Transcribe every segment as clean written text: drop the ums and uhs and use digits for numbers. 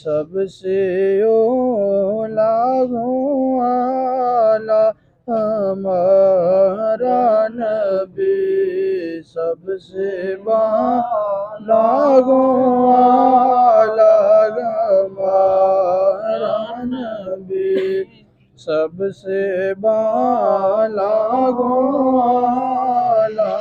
سب سے اولا والا ہمارا نبی، سب سے بالا والا ہمارا نبی، سب سے بالا والا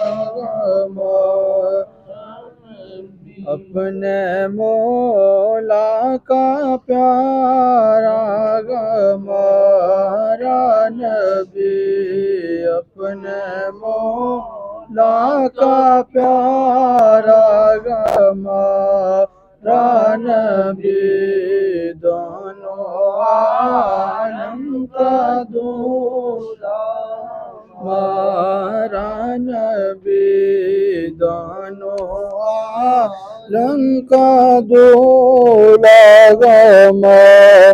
اپنے مولا کا پیارا ہمارا نبی، اپنے مولا کا پیارا ہمارا نبی، دونوں عالم کا دولا ہمارا نبی، دونوں عالم کا دولا ہمارا،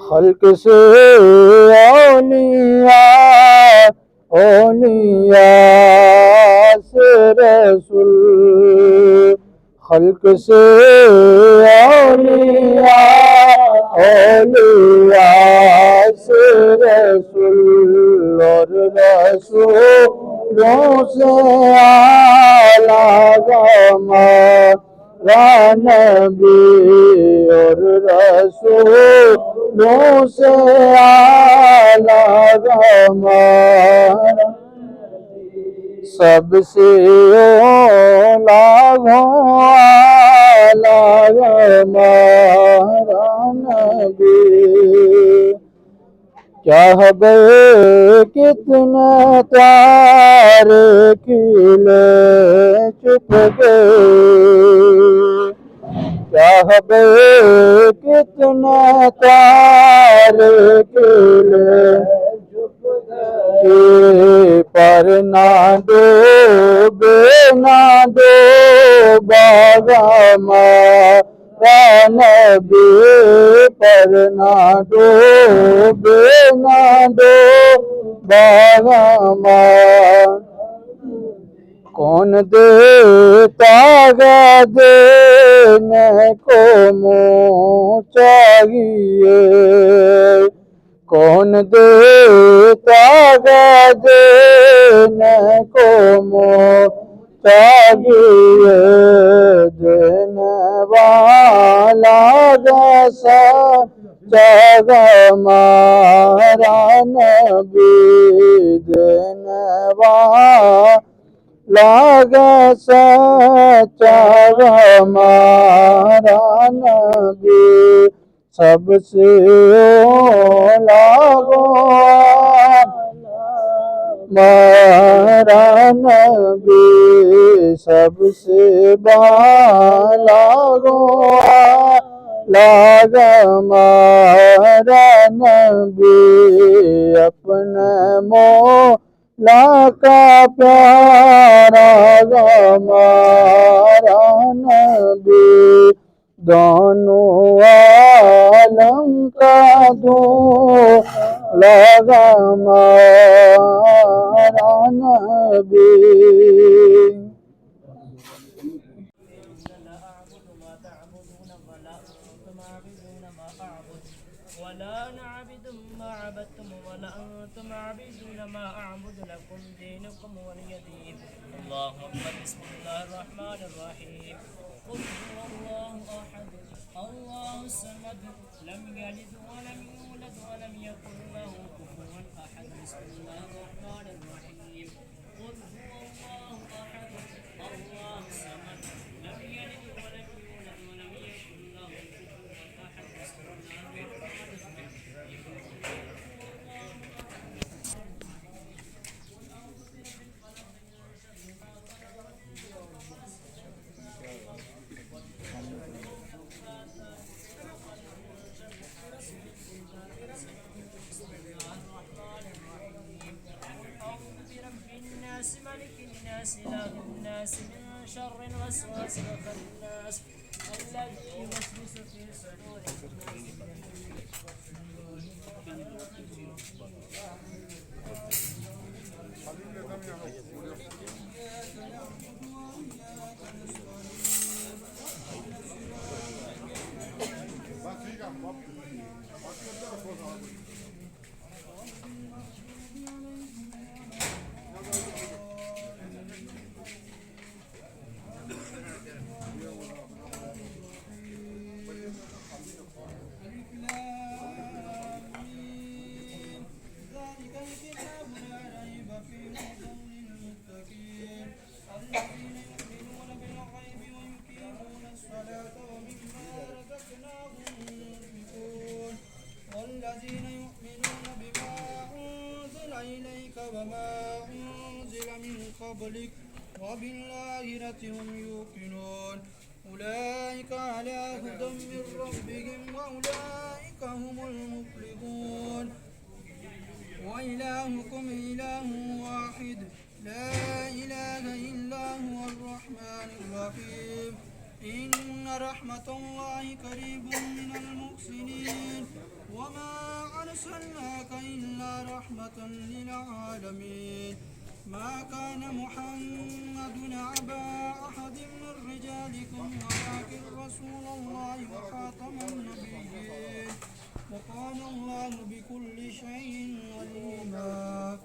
خلق سے اولیاء، اولیاء سے رسول، خلق سے اولیاء، اولیاء سے رسول، اور رسولوں سے اعلیٰ ہمارا نبی، اور رسولوں سے اعلیٰ ہمارا، سب سے اولا والا ہمارا نبی، چاہے کتنے تارے کھلے چھپ گئے، چاہے کتنے تارے کھلے پر نہ ڈوبے، نہ ڈوبا ہمارا نبی، پر نہ ڈوبے، نہ ڈوبا ہمارا، کون دیتا ہے دینے کو منہ چاہیے، کون دیتا ہے دینے کو منہ چاہیے، دینے والا جیسا ہمارا نبی، دینے والا سچا ہمارا نبی، سب سے اولا ہمارا نبی، سب سے بالا ہمارا نبی، اپنے مولا کا پیارا ہمارا نبی، دونوں عالم کا دولا ہمارا نبی۔ ولا نعبد ما عبدتم ولا أنتم عابدون ما أعبد لكم دينكم ولي دين. الله أكبر. بسم الله الرحمن الرحيم. قل هو الله أحد الله الصمد لم يلد ولم يولد ولم يكن له كفوا أحد. بسم الله الرحمن الرحيم. قل هو الله أحد الله الصمد لم يلد ولم يولد ولم يكن له كفوا أحد. بسم الله الرحمن الرحيم. ملك الناس إله الناس من قبلك وبالآخرة هم يوقنون أولئك على هدى من ربهم وأولئك هم المفلحون وإلهكم إله واحد لا إله إلا هو الرحمن الرحيم إن رحمة الله قريب من المحسنين وما أرسلناك إلا رحمة للعالمين ما كان محمد أبا أحد من رجالكم ولكن رسول الله وخاتم النبيين وكان الله بكل شيء عليما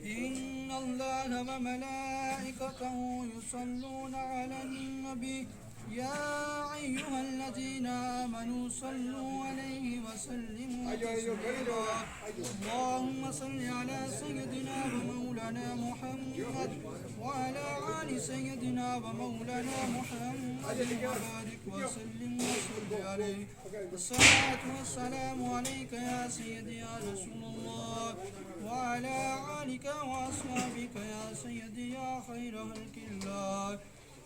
إن الله وملائكته يصلون على النبي يا أيها الذين آمنوا صلوا عليه وسلموا تسليما اللهم صل على سيدنا ومولانا محمد وعلى آل سيدنا ومولانا محمد وبارك وسلم وصل عليه الصلاة والسلام عليك يا سيدي يا رسول الله وعلى آلك وأصحابك يا سيدي يا خير خلق الله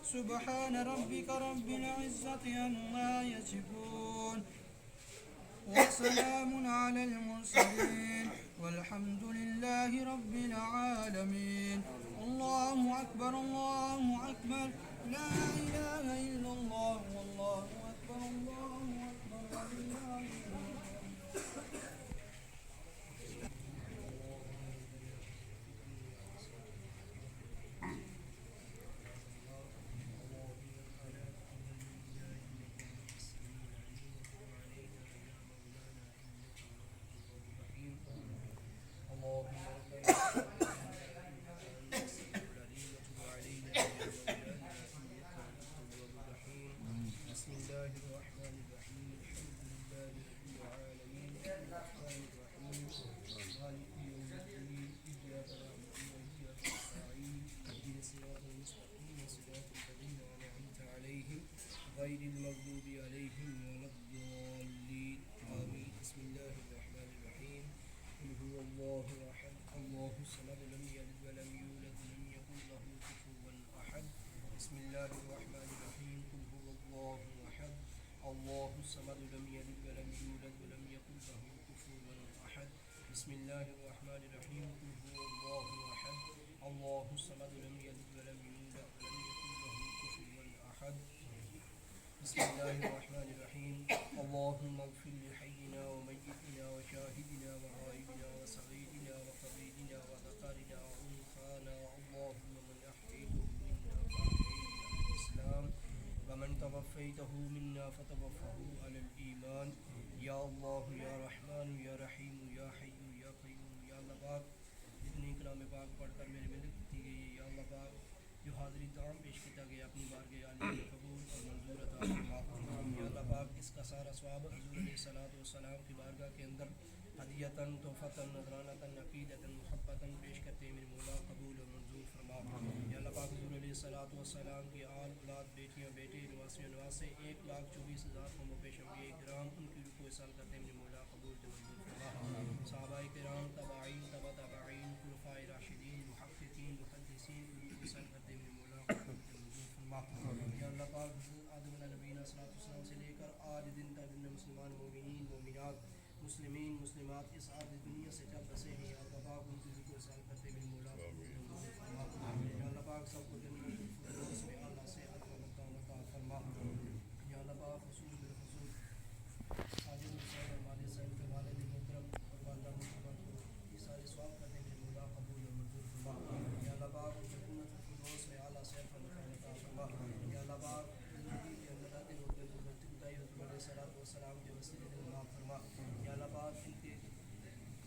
سبحان ربك رب العزة عما يصفون وسلام على المرسلين والحمد لله رب العالمين الله أكبر الله أكبر لا إله إلا الله والله أكبر الله أكبر ولله الحمد غير المغضوب عليهم ولا الضالين آمين بسم الله الرحمن الرحيم قل هو الله أحد الله الصمد لم يلد ولم يولد ولم يكن له كفوا أحد بسم الله الرحمن الرحيم قل هو الله أحد الله الصمد لم يلد ولم يولد ولم يكن له كفوا أحد بسم الله الرحمن الرحيم قل هو الله أحد الله الصمد لم يلد ولم يولد ولم يكن له كفوا أحد بسم الله الرحمن الرحيم اللهم اغفر لحينا وميتنا وشاهدنا وغائبنا وصغيرنا وكبيرنا وذكرنا وانثانا اللهم من احييته منا فاحيه على الاسلام ومن توفيته منا فتوفه على الايمان یا اللہ یا رحمان یا رحیم یا حی یا قیوم یا اللہ پاک جتنی کلام پاک پڑھ کر میری مدد کی گئی ہے یا اللہ پاک جو حاضری تعام پیش کیا گیا اپنی بارگاہ عالی میں قبول اور منظور عطا فرما یا اللہ پاک اس کا سارا ثواب حضور علیہ الصلوۃ والسلام کی بارگاہ کے اندر ہدیۃً تحفۃً نذرانۃً عقیدۃً محبۃً پیش کرتے ہیں میرے مولا قبول اور منظور فرما یا اللہ پاک حضور علیہ الصلوۃ والسلام کی آل اولاد بیٹیاں بیٹے نواسیوں نواسے 1,24,000 قوم و پیش انبیاء کرام ان کی رکوع سال کرتے ہیں میرے مولا قبول اور منظور فرما صحابہ کرام تابعین تبع تابعین خلفائے راشدین محققین محدثین کی رکوع سال کرتے ہیں میرے مولا قبول اور منظور فرما یا اللہ پاک حضور آدم علیہ نبینا صلی اللہ علیہ وسلم سے لے کر آج دن تک جن مسلمان مومنین مومنات مسلمین مسلمات اس آج دنیا سے جب بسے ہیں یا اللہ پاک ان کی رکوع سال کرتے ہیں میرے مولا قبول اور منظور فرما یا اللہ پاک سب کو جنت الفردوس میں اعلیٰ سے عطا مقام عطا فرما یا اللہ پاک خصوص بالخصوص حاجر حسین اور والد صاحب کے والد محترم اور والدہ محترمہ کو یہ سارے ثواب کرتے ہیں میرے مولا قبول اور منظور فرما یا اللہ پاک ان کے جنت الفردوس میں اعلیٰ سے عطا مقام عطا فرما یا اللہ پاک زندگی کے اندر آتے ہوتے غلطی بتائی حضور علیہ الصلوۃ والسلام کے وسیلے سے معاف فرما یا اللہ پاک ان کے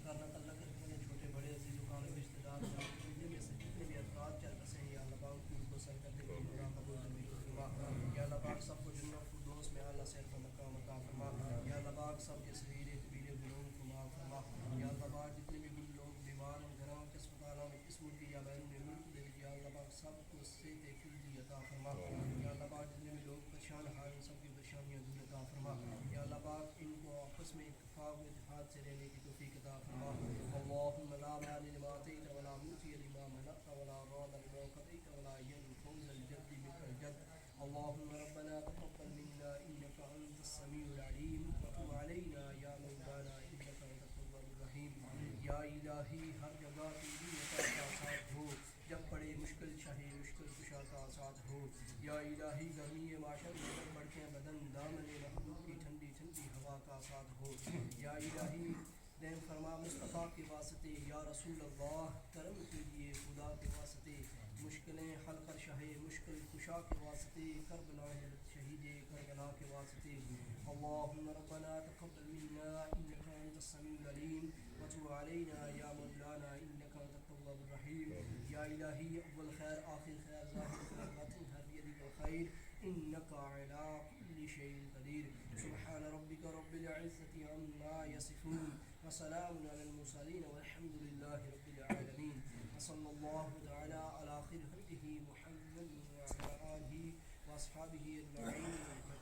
اللہ تعالیٰ کے جتنے چھوٹے بڑے عزیز و قابل رشتہ دار دنیا میں سے جتنے بھی افراد چل بسے ہیں یا اللہ پاک ان کو سر کر دے میرا قبول اور منظور فرما یا اللہ پاک سب کو جنت الفردوس میں اعلیٰ سے عطا مقام عطا فرما یا اللہ پاک سب کے صغیرے کبیرے گناہوں کو معاف فرما یا اللہ پاک جتنے بھی لوگ بیمار ہیں گھروں کے اسپتالوں میں اس ملک یا بیرون ملک دے یا اللہ پاک سب کو صحت فیضی عطا فرما یا اللہ پاک جتنے بھی لوگ پریشان حال ہیں سب کی پریشانیاں دور عطا فرما یا اللہ پاک ان کو آپس میں اتفاق و اتحاد سے رہنے کی توفیق عطا فرما. اللهم لا مانع لما اعطيت ولا معطي لما منعت ولا راد لما قضيت ولا ينفع ذا الجد منك الجد. اللهم ربنا تقبل منا انك انت السميع العليم وتب علينا يا مولانا انك انت التواب الرحيم. یا الہی ہر جگہ تیری عطا کا ساتھ ہو جب بڑے مشکل شاہی مشکل کشا کا ساتھ ہو. یا الہی گرمی معاشر میں جب بڑکیں بدن دامن محبوب کی ٹھنڈی ٹھنڈی ہوا کا ساتھ ہو. یا الہی رحم فرما مصطفیٰ کے واسطے. یا رسول اللہ کرم کیجیے خدا کے واسطے. مشکلیں حل کر شاہ مشکل کشا کے واسطے. کربلا شہید کربلا کے واسطے. اللهم ربنا تقبل منا انك انت السميع العليم وتب علينا يا مولانا انك انت التواب الرحيم. یا الہی اول خیر آخر خیر ظاہر خیر باطن ہر بیدک الخیر انك على كل شيء قدير. سبحان ربك رب العزة عما يصفون وسلام على المرسلين والحمد لله رب العالمين. وصلى الله تعالى على خير خلقه محمد وعلى آله وأصحابه أجمعين.